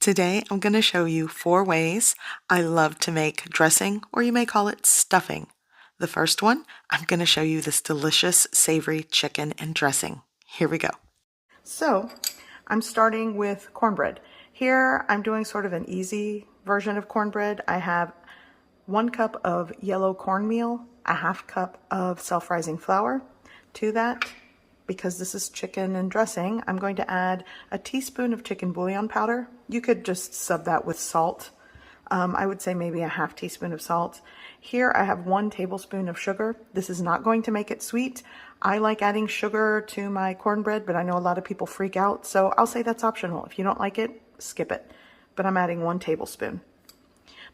Today I'm going to show you 4 ways I love to make dressing, or you may call it stuffing. The first one, I'm going to show you this delicious savory chicken and dressing. Here we go. So I'm starting with cornbread. Here I'm doing sort of an easy version of cornbread. I have 1 cup of yellow cornmeal, a 1/2 cup of self-rising flour. To that, because this is chicken and dressing, I'm going to add a teaspoon of chicken bouillon powder. You could just sub that with salt. I would say maybe a 1/2 teaspoon of salt. Here I have 1 tablespoon of sugar. This is not going to make it sweet. I like adding sugar to my cornbread, but I know a lot of people freak out, so I'll say that's optional. If you don't like it, skip it. But I'm adding 1 tablespoon.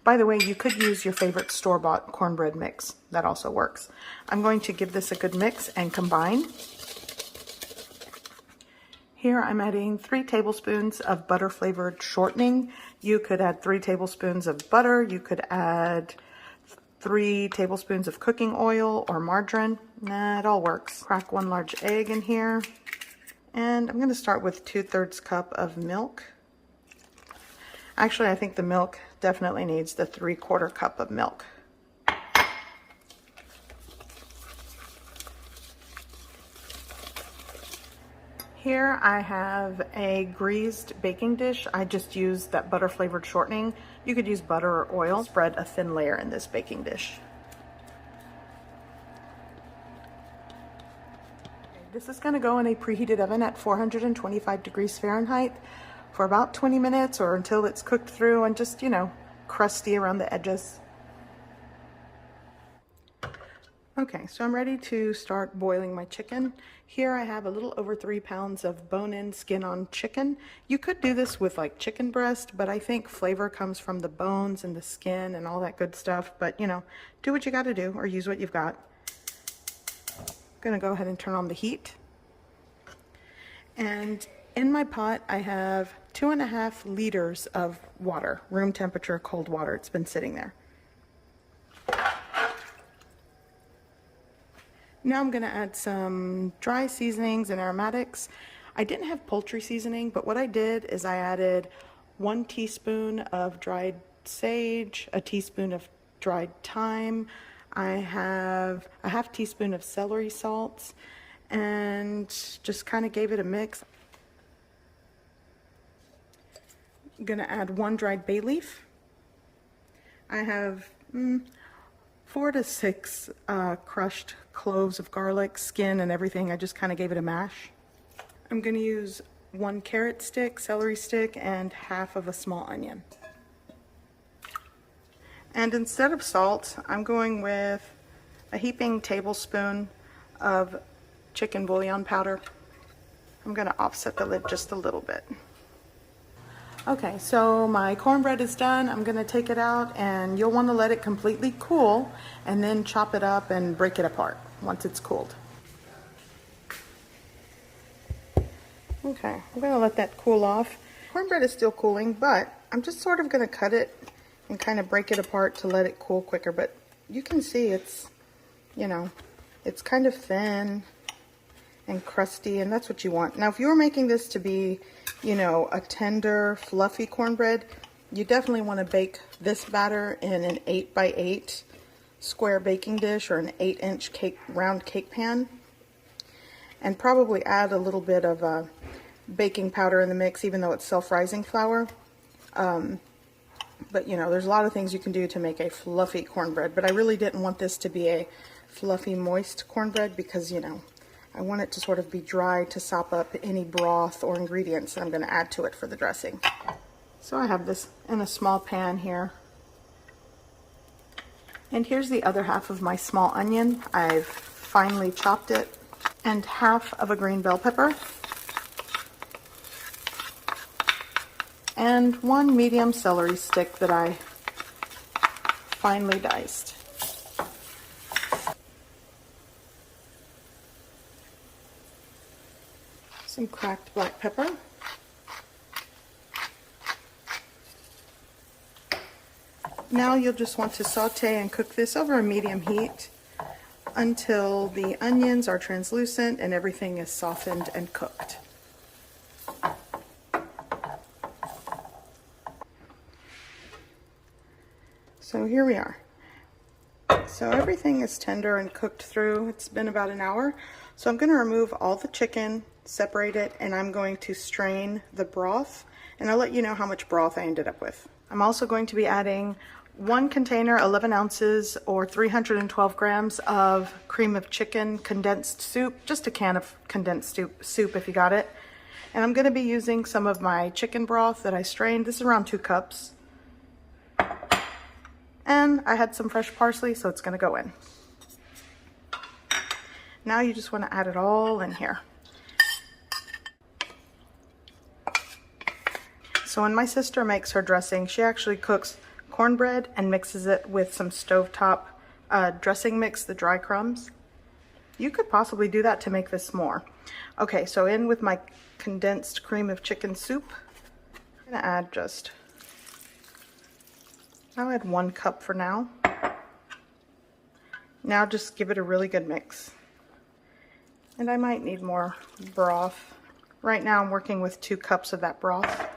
By the way, you could use your favorite store-bought cornbread mix. That also works. I'm going to give this a good mix and combine. Here I'm adding 3 tablespoons of butter-flavored shortening. You could add 3 tablespoons of butter. You could add 3 tablespoons of cooking oil or margarine. Nah, it all works. Crack 1 large egg in here. And I'm going to start with 2/3 cup of milk. Actually, I think the milk definitely needs the 3/4 cup of milk. Here I have a greased baking dish. I just used that butter flavored shortening. You could use butter or oil. Spread a thin layer in this baking dish. This is going to go in a preheated oven at 425 degrees Fahrenheit for about 20 minutes or until it's cooked through and just, you know, crusty around the edges. Okay, so I'm ready to start boiling my chicken. Here I have a little over 3 pounds of bone-in, skin-on chicken. You could do this with like chicken breast, but I think flavor comes from the bones and the skin and all that good stuff. But, you know, do what you got to do or use what you've got. I'm going to go ahead and turn on the heat. And in my pot, I have 2.5 liters of water, room temperature cold water. It's been sitting there. Now I'm going to add some dry seasonings and aromatics. I didn't have poultry seasoning, but what I did is I added 1 teaspoon of dried sage, a teaspoon of dried thyme. I have a 1/2 teaspoon of celery salt, and just kind of gave it a mix. I'm going to add 1 dried bay leaf. I have 4 to 6 crushed cloves of garlic, skin and everything. I just kind of gave it a mash. I'm going to use 1 carrot stick, celery stick, and 1/2 of a small onion. And instead of salt, I'm going with a heaping tablespoon of chicken bouillon powder. I'm going to offset the lid just a little bit. Okay, so my cornbread is done. I'm going to take it out, and you'll want to let it completely cool and then chop it up and break it apart once it's cooled. Okay, I'm going to let that cool off. Cornbread is still cooling, but I'm just sort of going to cut it and kind of break it apart to let it cool quicker. But you can see it's, you know, it's kind of thin and crusty, and that's what you want. Now, if you were making this to be, you know, a tender, fluffy cornbread, you definitely want to bake this batter in an 8x8 square baking dish or an 8-inch round cake pan, and probably add a little bit of baking powder in the mix, even though it's self-rising flour. But you know, there's a lot of things you can do to make a fluffy cornbread, but I really didn't want this to be a fluffy, moist cornbread because, you know, I want it to sort of be dry to sop up any broth or ingredients that I'm going to add to it for the dressing. So I have this in a small pan here. And here's the other 1/2 of my small onion. I've finely chopped it, and 1/2 of a green bell pepper. And 1 medium celery stick that I finely diced. Some cracked black pepper. Now you'll just want to saute and cook this over a medium heat until the onions are translucent and everything is softened and cooked. So here we are. So everything is tender and cooked through. It's been about an hour. So I'm going to remove all the chicken, separate it, and I'm going to strain the broth. And I'll let you know how much broth I ended up with. I'm also going to be adding 1 container, 11 ounces, or 312 grams of cream of chicken condensed soup. Just a can of condensed soup if you got it. And I'm going to be using some of my chicken broth that I strained. This is around 2 cups. And I had some fresh parsley, so it's going to go in. Now you just want to add it all in here. So when my sister makes her dressing, she actually cooks cornbread and mixes it with some stovetop dressing mix, the dry crumbs. You could possibly do that to make this more. Okay, so in with my condensed cream of chicken soup. I'm going to add I'll add 1 cup for now. Now just give it a really good mix. And I might need more broth. Right now I'm working with 2 cups of that broth.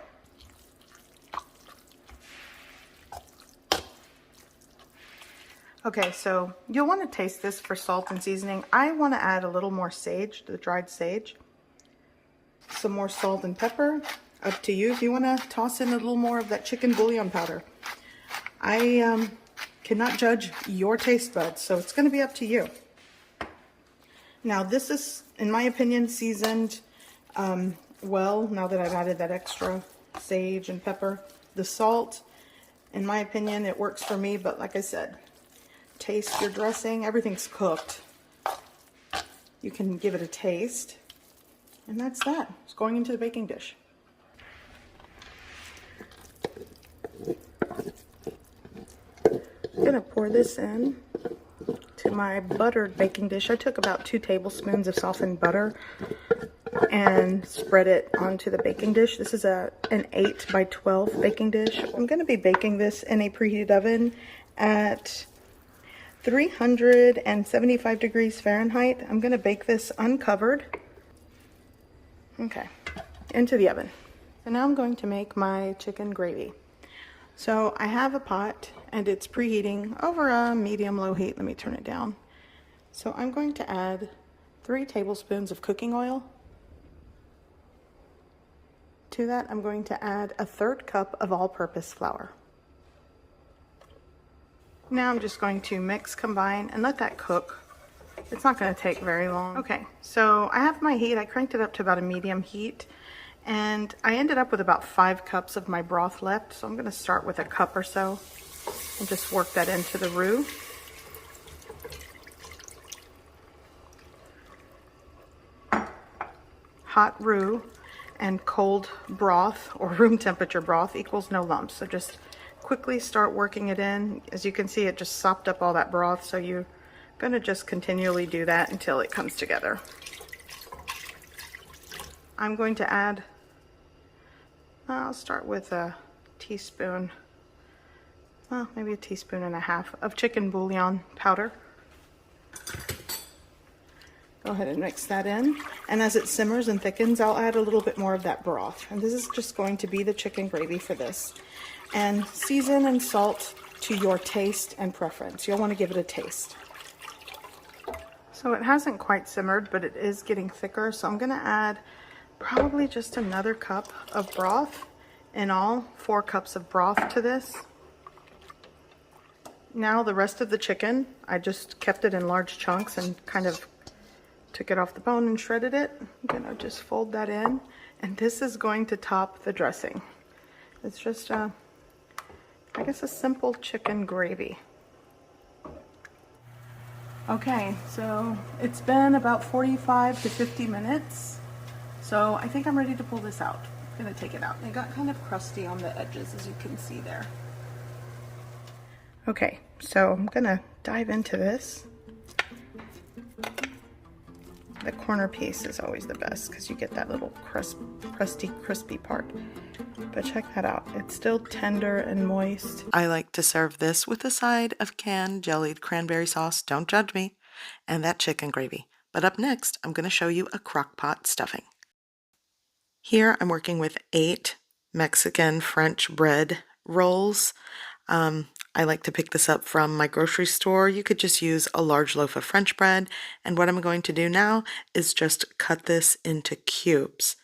Okay, so you'll want to taste this for salt and seasoning. I want to add a little more sage, the dried sage. Some more salt and pepper. Up to you if you want to toss in a little more of that chicken bouillon powder. I cannot judge your taste buds, so it's going to be up to you. Now this is, in my opinion, seasoned well, now that I've added that extra sage and pepper. The salt, in my opinion, it works for me, but like I said, taste your dressing. Everything's cooked. You can give it a taste. And that's that. It's going into the baking dish. I'm going to pour this in to my buttered baking dish. I took about 2 tablespoons of softened butter and spread it onto the baking dish. This is an 8 by 12 baking dish. I'm going to be baking this in a preheated oven at 375 degrees Fahrenheit. I'm going to bake this uncovered. Okay, into the oven. And now I'm going to make my chicken gravy. So I have a pot and it's preheating over a medium-low heat. Let me turn it down. So I'm going to add 3 tablespoons of cooking oil. To that, I'm going to add a 1/3 cup of all-purpose flour. Now I'm just going to mix, combine, and let that cook. It's not going to take very long. Okay, so I have my heat. I cranked it up to about a medium heat. And I ended up with about 5 cups of my broth left. So I'm going to start with a cup or so and just work that into the roux. Hot roux and cold broth, or room temperature broth, equals no lumps. So just quickly start working it in. As you can see, it just sopped up all that broth. So you're going to just continually do that until it comes together. I'm going to add, I'll start with a teaspoon, well, maybe a teaspoon and a half of chicken bouillon powder. Go ahead and mix that in. And as it simmers and thickens, I'll add a little bit more of that broth. And this is just going to be the chicken gravy for this. And season and salt to your taste and preference. You'll want to give it a taste. So it hasn't quite simmered, but it is getting thicker. So I'm going to add probably just another cup of broth. In all, 4 cups of broth to this. Now the rest of the chicken, I just kept it in large chunks and kind of took it off the bone and shredded it. I'm going to just fold that in. And this is going to top the dressing. It's just, I guess, a simple chicken gravy. Okay, so it's been about 45 to 50 minutes. So I think I'm ready to pull this out. I'm going to take it out. It got kind of crusty on the edges, as you can see there. Okay, so I'm going to dive into this. The corner piece is always the best because you get that little crusty, crispy part. But check that out. It's still tender and moist. I like to serve this with a side of canned jellied cranberry sauce, don't judge me, and that chicken gravy. But up next, I'm going to show you a crock pot stuffing. Here I'm working with 8 Mexican French bread rolls. I like to pick this up from my grocery store. You could just use a large loaf of French bread. And what I'm going to do now is just cut this into cubes.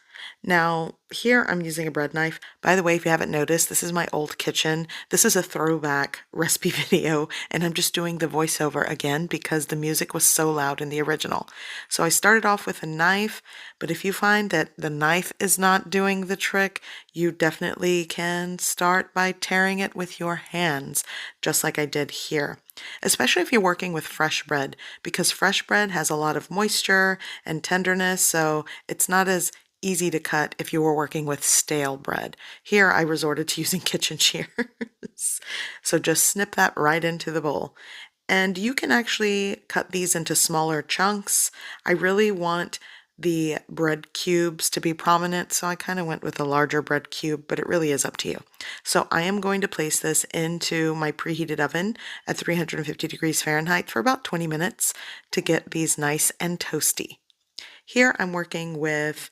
Now, here I'm using a bread knife. By the way, if you haven't noticed, this is my old kitchen. This is a throwback recipe video, and I'm just doing the voiceover again because the music was so loud in the original. So I started off with a knife, but if you find that the knife is not doing the trick, you definitely can start by tearing it with your hands, just like I did here. Especially if you're working with fresh bread, because fresh bread has a lot of moisture and tenderness, so it's not as easy to cut if you were working with stale bread. Here I resorted to using kitchen shears. So just snip that right into the bowl. And you can actually cut these into smaller chunks. I really want the bread cubes to be prominent, so I kind of went with a larger bread cube, but it really is up to you. So I am going to place this into my preheated oven at 350 degrees Fahrenheit for about 20 minutes to get these nice and toasty. Here I'm working with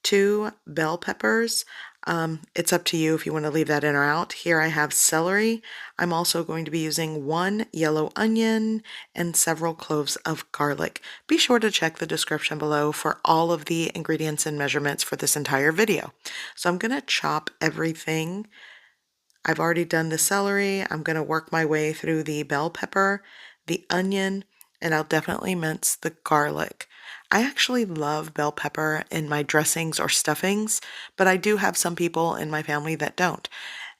2 bell peppers. It's up to you if you want to leave that in or out. Here I have celery. I'm also going to be using 1 yellow onion and several cloves of garlic. Be sure to check the description below for all of the ingredients and measurements for this entire video. So I'm going to chop everything. I've already done the celery. I'm going to work my way through the bell pepper, the onion, and I'll definitely mince the garlic. I actually love bell pepper in my dressings or stuffings, but I do have some people in my family that don't.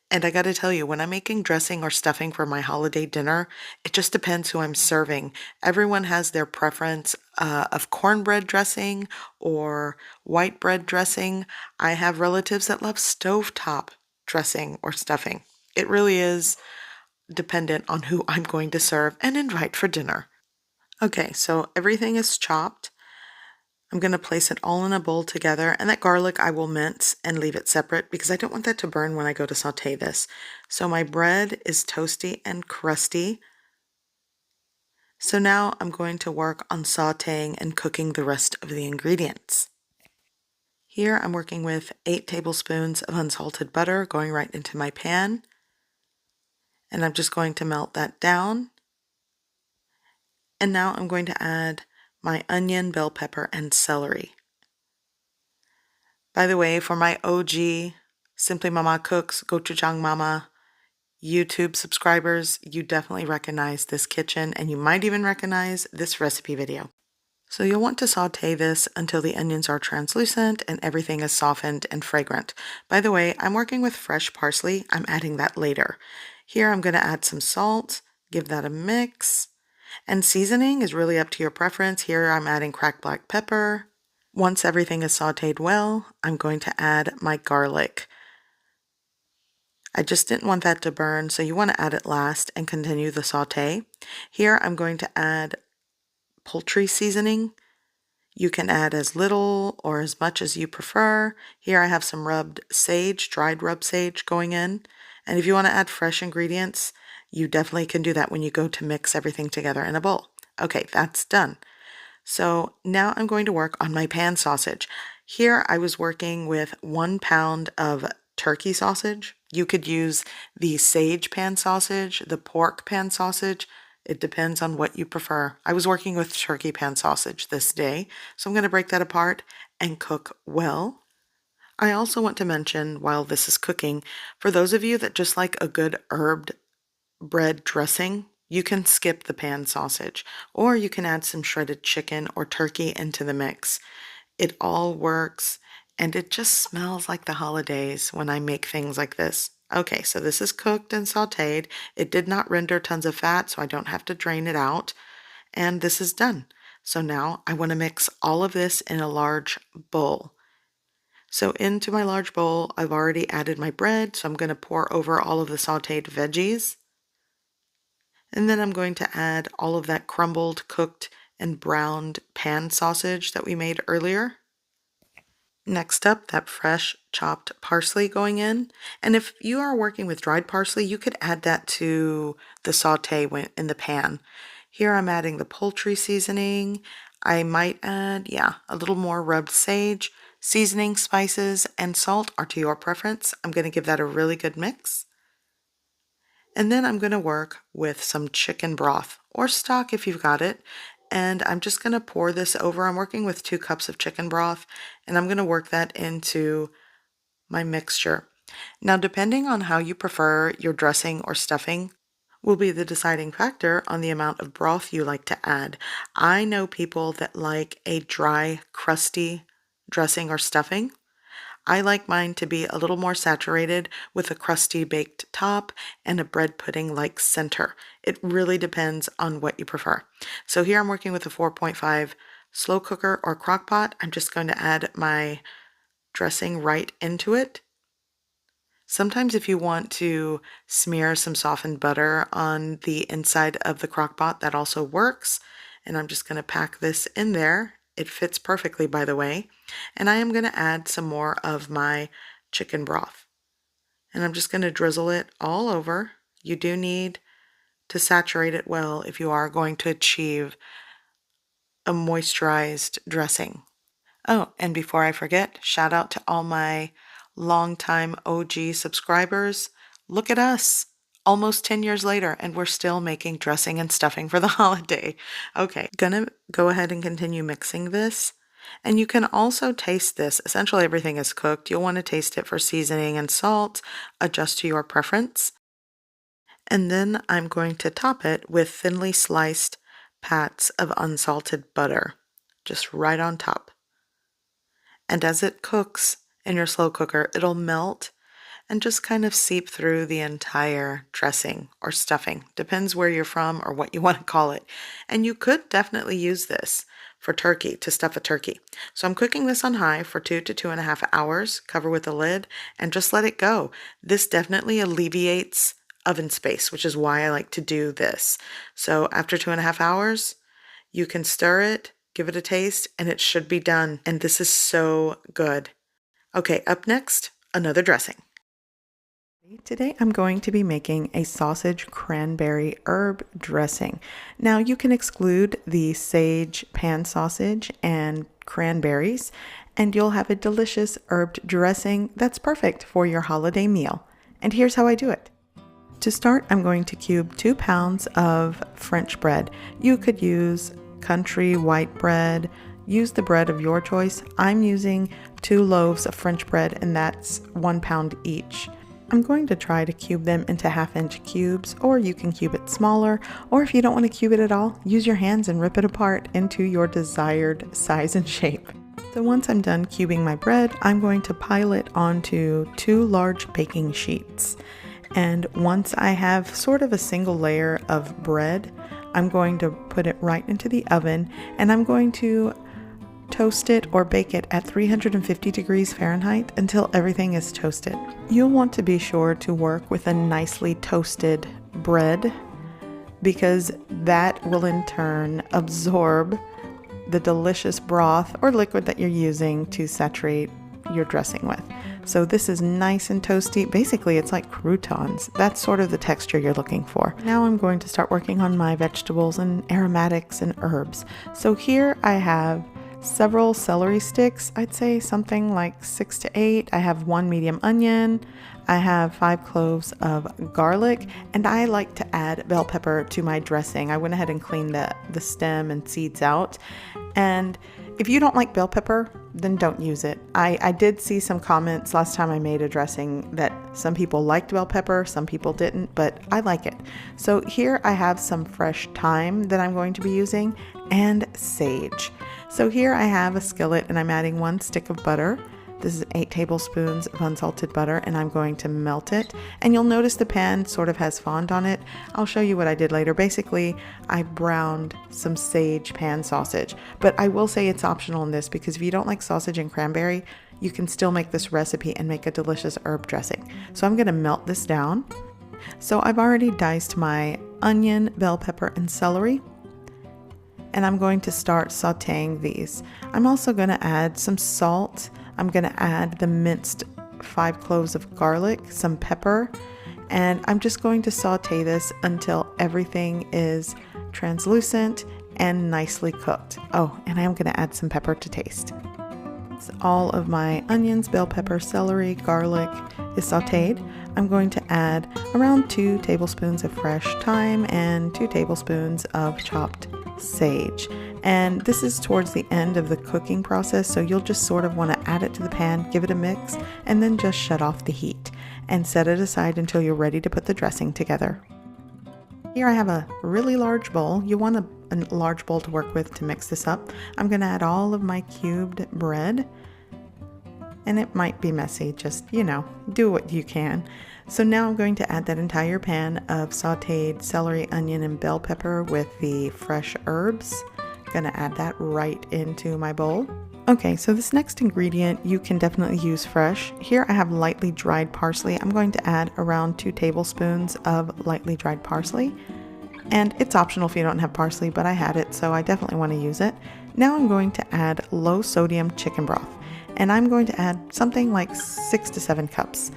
And I gotta tell you, when I'm making dressing or stuffing for my holiday dinner, it just depends who I'm serving. Everyone has their preference of cornbread dressing or white bread dressing. I have relatives that love stovetop dressing or stuffing. It really is dependent on who I'm going to serve and invite for dinner. Okay, so everything is chopped. I'm going to place it all in a bowl together, and that garlic I will mince and leave it separate because I don't want that to burn when I go to saute this. So my bread is toasty and crusty. So now I'm going to work on sauteing and cooking the rest of the ingredients. Here I'm working with 8 tablespoons of unsalted butter going right into my pan. And I'm just going to melt that down. And now I'm going to add my onion, bell pepper, and celery. By the way, for my OG Simply Mama Cooks, Gochujang Mama YouTube subscribers, you definitely recognize this kitchen and you might even recognize this recipe video. So you'll want to saute this until the onions are translucent and everything is softened and fragrant. By the way, I'm working with fresh parsley. I'm adding that later. Here I'm going to add some salt, give that a mix, and seasoning is really up to your preference. Here I'm adding cracked black pepper. Once everything is sauteed well, I'm going to add my garlic. I just didn't want that to burn, so you want to add it last and continue the saute. Here I'm going to add poultry seasoning. You can add as little or as much as you prefer. Here I have some rubbed sage, dried rub sage going in. And if you want to add fresh ingredients, you definitely can do that when you go to mix everything together in a bowl. Okay, that's done. So now I'm going to work on my pan sausage. Here I was working with 1 pound of turkey sausage. You could use the sage pan sausage, the pork pan sausage. It depends on what you prefer. I was working with turkey pan sausage this day, so I'm going to break that apart and cook well. I also want to mention, while this is cooking, for those of you that just like a good herbed bread dressing, you can skip the pan sausage, or you can add some shredded chicken or turkey into the mix. It all works, and it just smells like the holidays when I make things like this. Okay, so this is cooked and sauteed. It did not render tons of fat, so I don't have to drain it out. And this is done. So now I want to mix all of this in a large bowl. So into my large bowl, I've already added my bread, so I'm going to pour over all of the sauteed veggies. And then I'm going to add all of that crumbled, cooked, and browned pan sausage that we made earlier. Next up, that fresh chopped parsley going in. And if you are working with dried parsley, you could add that to the saute in the pan. Here I'm adding the poultry seasoning. I might add, a little more rubbed sage. Seasoning, spices, and salt are to your preference. I'm going to give that a really good mix. And then I'm going to work with some chicken broth or stock if you've got it. And I'm just going to pour this over. I'm working with 2 cups of chicken broth, and I'm going to work that into my mixture. Now, depending on how you prefer your dressing or stuffing will be the deciding factor on the amount of broth you like to add. I know people that like a dry, crusty dressing or stuffing. I like mine to be a little more saturated with a crusty baked top and a bread pudding-like center. It really depends on what you prefer. So here I'm working with a 4.5 slow cooker or crock pot. I'm just going to add my dressing right into it. Sometimes if you want to smear some softened butter on the inside of the crock pot, that also works. And I'm just going to pack this in there. It fits perfectly, by the way. And I am going to add some more of my chicken broth. And I'm just going to drizzle it all over. You do need to saturate it well if you are going to achieve a moisturized dressing. Oh, and before I forget, shout out to all my longtime OG subscribers. Look at us, almost 10 years later, and we're still making dressing and stuffing for the holiday. Okay, gonna go ahead and continue mixing this. And you can also taste this. Essentially everything is cooked. You'll want to taste it for seasoning and salt, adjust to your preference. And then I'm going to top it with thinly sliced pats of unsalted butter, just right on top. And as it cooks in your slow cooker, it'll melt and just kind of seep through the entire dressing or stuffing. Depends where you're from or what you want to call it. And you could definitely use this for turkey, to stuff a turkey. So I'm cooking this on high for 2 to 2.5 hours, cover with a lid, and just let it go. This definitely alleviates oven space, which is why I like to do this. So after 2.5 hours, you can stir it, give it a taste, and it should be done. And this is so good. Okay, up next, another dressing. Today I'm going to be making a sausage cranberry herb dressing. Now you can exclude the sage pan sausage and cranberries, and you'll have a delicious herbed dressing that's perfect for your holiday meal. And here's how I do it. To start, I'm going to cube 2 pounds of French bread. You could use country white bread, use the bread of your choice. I'm using 2 loaves of French bread, and that's 1 pound each. I'm going to try to cube them into 1/2-inch cubes, or you can cube it smaller, or if you don't want to cube it at all, use your hands and rip it apart into your desired size and shape. So once I'm done cubing my bread, I'm going to pile it onto 2 large baking sheets. And once I have sort of a single layer of bread, I'm going to put it right into the oven, and I'm going to toast it or bake it at 350 degrees Fahrenheit until everything is toasted. You'll want to be sure to work with a nicely toasted bread, because that will in turn absorb the delicious broth or liquid that you're using to saturate your dressing with. So this is nice and toasty. Basically, it's like croutons. That's sort of the texture you're looking for. Now I'm going to start working on my vegetables and aromatics and herbs. So here I have several celery sticks. I'd say something like 6 to 8. I have 1 medium onion. I have 5 cloves of garlic, and I like to add bell pepper to my dressing. I went ahead and cleaned the stem and seeds out. And if you don't like bell pepper, then don't use it. I did see some comments last time I made a dressing that some people liked bell pepper, some people didn't, but I like it. So here I have some fresh thyme that I'm going to be using, and sage. So here I have a skillet, and I'm adding 1 stick of butter. This is 8 tablespoons of unsalted butter, and I'm going to melt it. And you'll notice the pan sort of has fond on it. I'll show you what I did later. Basically, I browned some sage pan sausage, but I will say it's optional in this, because if you don't like sausage and cranberry, you can still make this recipe and make a delicious herb dressing. So I'm going to melt this down. So I've already diced my onion, bell pepper, and celery, and I'm going to start sauteing these. I'm also going to add some salt. I'm going to add the minced 5 cloves of garlic, some pepper, and I'm just going to saute this until everything is translucent and nicely cooked. Oh, and I am going to add some pepper to taste. All of my onions, bell pepper, celery, garlic is sauteed. I'm going to add around 2 tablespoons of fresh thyme and 2 tablespoons of chopped sage. And this is towards the end of the cooking process, so you'll just sort of want to add it to the pan, give it a mix, and then just shut off the heat and set it aside until you're ready to put the dressing together. Here I have a really large bowl. You want a large bowl to work with to mix this up. I'm going to add all of my cubed bread, and it might be messy, just, do what you can. So now I'm going to add that entire pan of sauteed celery, onion, and bell pepper with the fresh herbs. I'm going to add that right into my bowl. Okay, so this next ingredient you can definitely use fresh. Here I have lightly dried parsley. I'm going to add around 2 tablespoons of lightly dried parsley. And it's optional if you don't have parsley, but I had it, so I definitely want to use it. Now I'm going to add low sodium chicken broth. And I'm going to add something like 6 to 7 cups.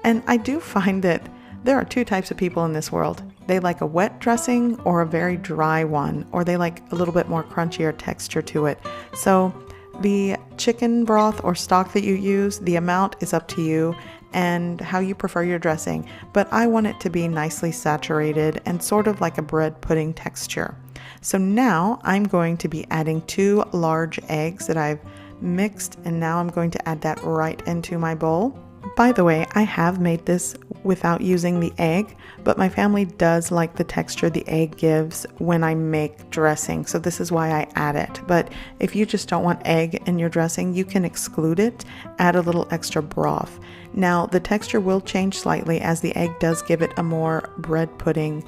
And I do find that there are 2 types of people in this world. They like a wet dressing or a very dry one, or they like a little bit more crunchier texture to it. So the chicken broth or stock that you use, the amount is up to you and how you prefer your dressing, but I want it to be nicely saturated and sort of like a bread pudding texture. So now I'm going to be adding 2 large eggs that I've mixed, and now I'm going to add that right into my bowl. By the way, I have made this without using the egg, but my family does like the texture the egg gives when I make dressing, so this is why I add it. But if you just don't want egg in your dressing, you can exclude it, add a little extra broth. Now, the texture will change slightly as the egg does give it a more bread pudding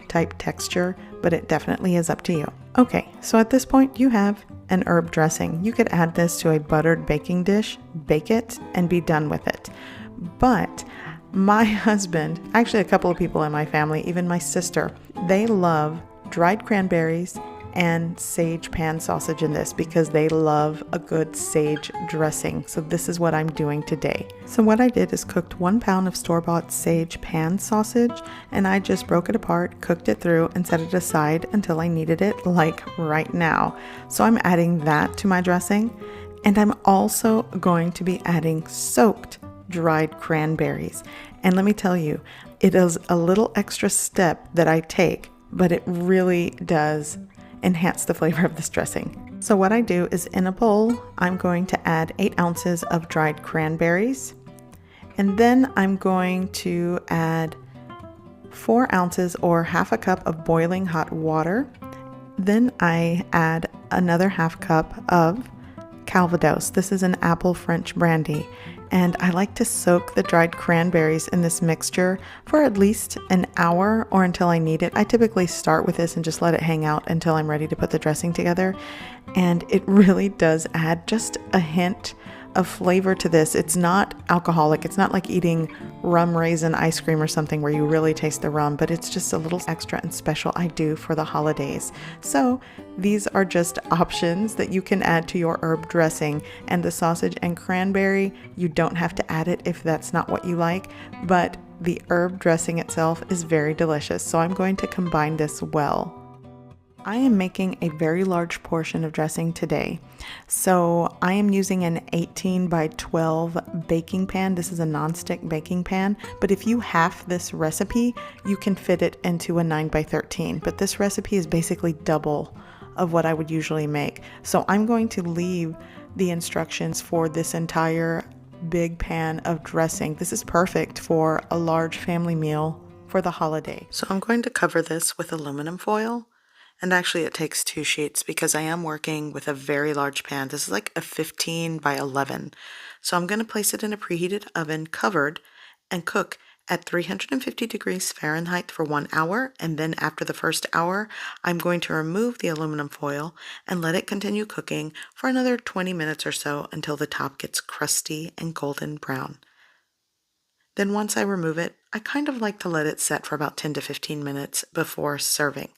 type texture, but it definitely is up to you. Okay, so at this point you have an herb dressing. You could add this to a buttered baking dish, bake it, and be done with it. But my husband, actually a couple of people in my family, even my sister, they love dried cranberries and sage pan sausage in this because they love a good sage dressing. So this is what I'm doing today. So what I did is cooked 1 pound of store-bought sage pan sausage, and I just broke it apart, cooked it through, and set it aside until I needed it, like right now. So I'm adding that to my dressing, and I'm also going to be adding soaked dried cranberries. And let me tell you, it is a little extra step that I take, but it really does enhance the flavor of this dressing. So what I do is in a bowl, I'm going to add 8 ounces of dried cranberries, and then I'm going to add 4 ounces or half a cup of boiling hot water. Then I add another half cup of Calvados. This is an apple French brandy, and I like to soak the dried cranberries in this mixture for at least an hour or until I need it. I typically start with this and just let it hang out until I'm ready to put the dressing together, and it really does add just a hint of flavor to this. It's not alcoholic. It's not like eating rum raisin ice cream or something where you really taste the rum, but it's just a little extra and special I do for the holidays. So these are just options that you can add to your herb dressing, and the sausage and cranberry, you don't have to add it if that's not what you like, but the herb dressing itself is very delicious. So I'm going to combine this well. I am making a very large portion of dressing today. So I am using an 18 by 12 baking pan. This is a nonstick baking pan, but if you half this recipe, you can fit it into a 9 by 13. But this recipe is basically double of what I would usually make. So I'm going to leave the instructions for this entire big pan of dressing. This is perfect for a large family meal for the holiday. So I'm going to cover this with aluminum foil. And actually it takes 2 sheets because I am working with a very large pan. This is like a 15 by 11. So I'm going to place it in a preheated oven covered and cook at 350 degrees Fahrenheit for 1 hour. And then after the first hour, I'm going to remove the aluminum foil and let it continue cooking for another 20 minutes or so until the top gets crusty and golden brown. Then once I remove it, I kind of like to let it set for about 10 to 15 minutes before serving.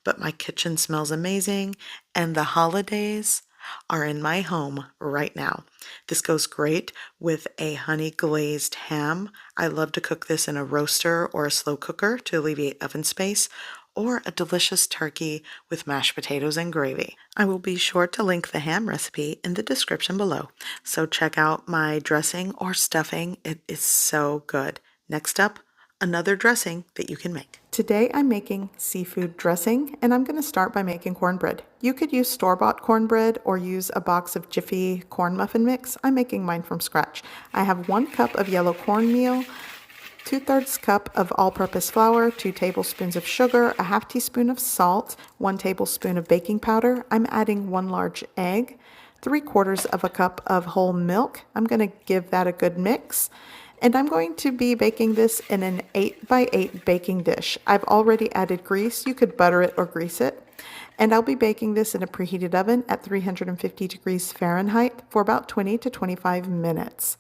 But my kitchen smells amazing, and the holidays are in my home right now. This goes great with a honey glazed ham. I love to cook this in a roaster or a slow cooker to alleviate oven space, or a delicious turkey with mashed potatoes and gravy. I will be sure to link the ham recipe in the description below, so check out my dressing or stuffing. It is so good. Next up, another dressing that you can make. Today I'm making seafood dressing, and I'm going to start by making cornbread. You could use store-bought cornbread or use a box of Jiffy corn muffin mix. I'm making mine from scratch. I have 1 cup of yellow cornmeal, 2/3 cup of all-purpose flour, 2 tablespoons of sugar, a half teaspoon of salt, 1 tablespoon of baking powder. I'm adding 1 large egg, 3/4 of a cup of whole milk. I'm going to give that a good mix. And I'm going to be baking this in an 8x8 baking dish. I've already added grease. You could butter it or grease it. And I'll be baking this in a preheated oven at 350 degrees Fahrenheit for about 20 to 25 minutes.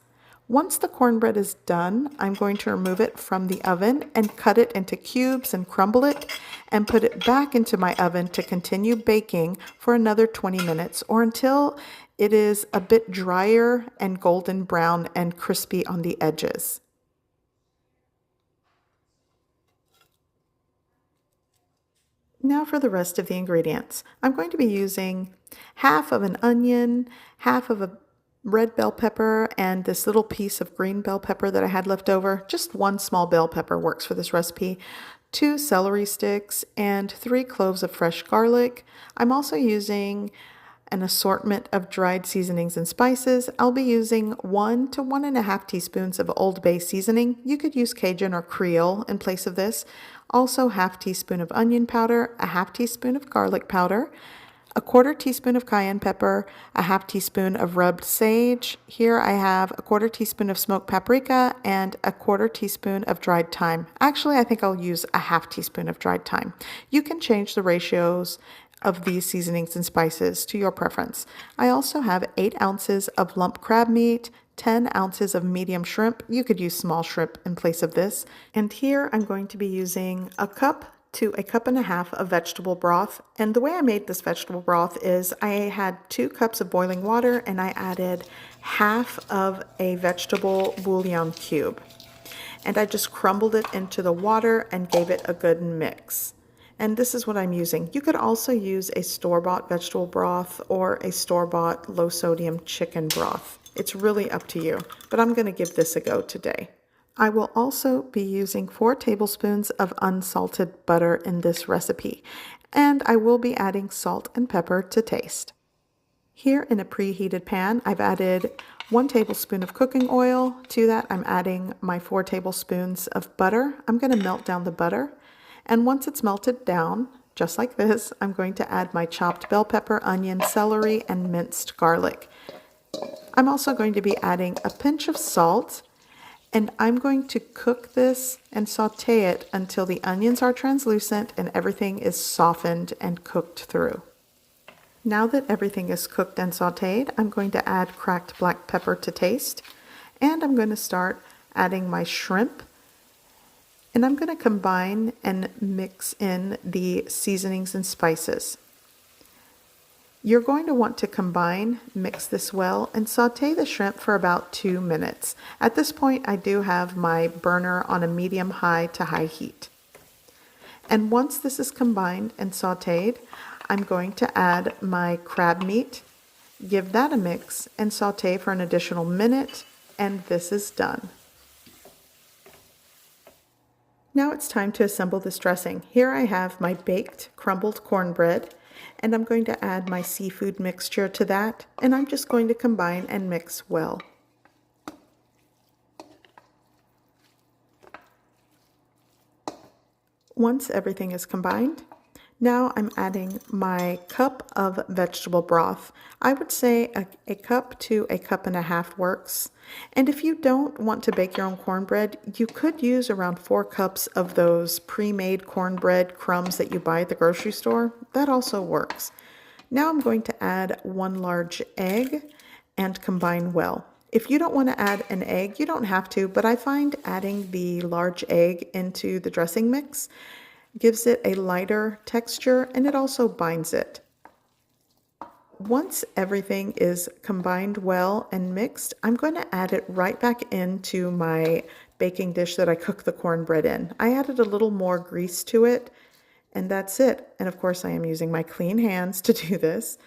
Once the cornbread is done, I'm going to remove it from the oven and cut it into cubes and crumble it and put it back into my oven to continue baking for another 20 minutes or until it is a bit drier and golden brown and crispy on the edges. Now for the rest of the ingredients. I'm going to be using half of an onion, half of a red bell pepper, and this little piece of green bell pepper that I had left over. Just 1 small bell pepper works for this recipe. 2 celery sticks and 3 cloves of fresh garlic. I'm also using an assortment of dried seasonings and spices. I'll be using 1 to 1.5 teaspoons of Old Bay seasoning. You could use Cajun or Creole in place of this. Also, half teaspoon of onion powder, a half teaspoon of garlic powder, a 1/4 teaspoon of cayenne pepper, a half teaspoon of rubbed sage. Here I have a 1/4 teaspoon of smoked paprika and a 1/4 teaspoon of dried thyme. Actually, I think I'll use a half teaspoon of dried thyme. You can change the ratios of these seasonings and spices to your preference. I also have 8 ounces of lump crab meat, 10 ounces of medium shrimp. You could use small shrimp in place of this. And here I'm going to be using a cup to a cup and a half of vegetable broth. And the way I made this vegetable broth is I had 2 cups of boiling water and I added half of a vegetable bouillon cube. And I just crumbled it into the water and gave it a good mix. And this is what I'm using. You could also use a store-bought vegetable broth or a store-bought low-sodium chicken broth. It's really up to you, but I'm going to give this a go today. I will also be using 4 tablespoons of unsalted butter in this recipe, and I will be adding salt and pepper to taste. Here in a preheated pan, I've added 1 tablespoon of cooking oil. To that, I'm adding my 4 tablespoons of butter. I'm going to melt down the butter. And once it's melted down, just like this, I'm going to add my chopped bell pepper, onion, celery, and minced garlic. I'm also going to be adding a pinch of salt, and I'm going to cook this and saute it until the onions are translucent and everything is softened and cooked through. Now that everything is cooked and sauteed, I'm going to add cracked black pepper to taste, and I'm going to start adding my shrimp. And I'm going to combine and mix in the seasonings and spices. You're going to want to combine, mix this well, and saute the shrimp for about 2 minutes. At this point, I do have my burner on a medium-high to high heat. And once this is combined and sauteed, I'm going to add my crab meat, give that a mix, and saute for an additional minute, and this is done. Now it's time to assemble this dressing. Here I have my baked crumbled cornbread, and I'm going to add my seafood mixture to that, and I'm just going to combine and mix well. Once everything is combined, now I'm adding my cup of vegetable broth. I would say a cup to a cup and a half works. And if you don't want to bake your own cornbread, you could use around 4 cups of those pre-made cornbread crumbs that you buy at the grocery store. That also works. Now I'm going to add 1 large egg and combine well. If you don't want to add an egg, you don't have to, but I find adding the large egg into the dressing mix gives it a lighter texture and it also binds it. Once everything is combined well and mixed, I'm going to add it right back into my baking dish that I cooked the cornbread in. I added a little more grease to it, and that's it. And of course, I am using my clean hands to do this.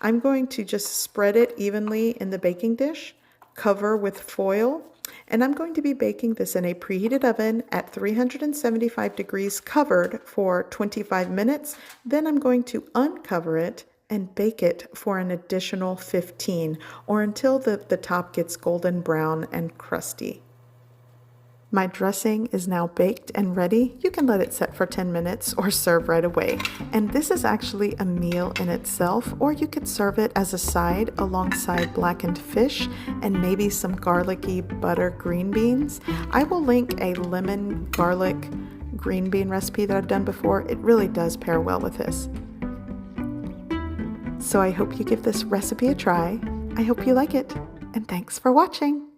I'm going to just spread it evenly in the baking dish, cover with foil, And I'm going to be baking this in a preheated oven at 375 degrees covered for 25 minutes. Then I'm going to uncover it and bake it for an additional 15 or until the top gets golden brown and crusty. My dressing is now baked and ready. You can let it set for 10 minutes or serve right away. And this is actually a meal in itself, or you could serve it as a side alongside blackened fish and maybe some garlicky butter green beans. I will link a lemon garlic green bean recipe that I've done before. It really does pair well with this. So I hope you give this recipe a try. I hope you like it, and thanks for watching.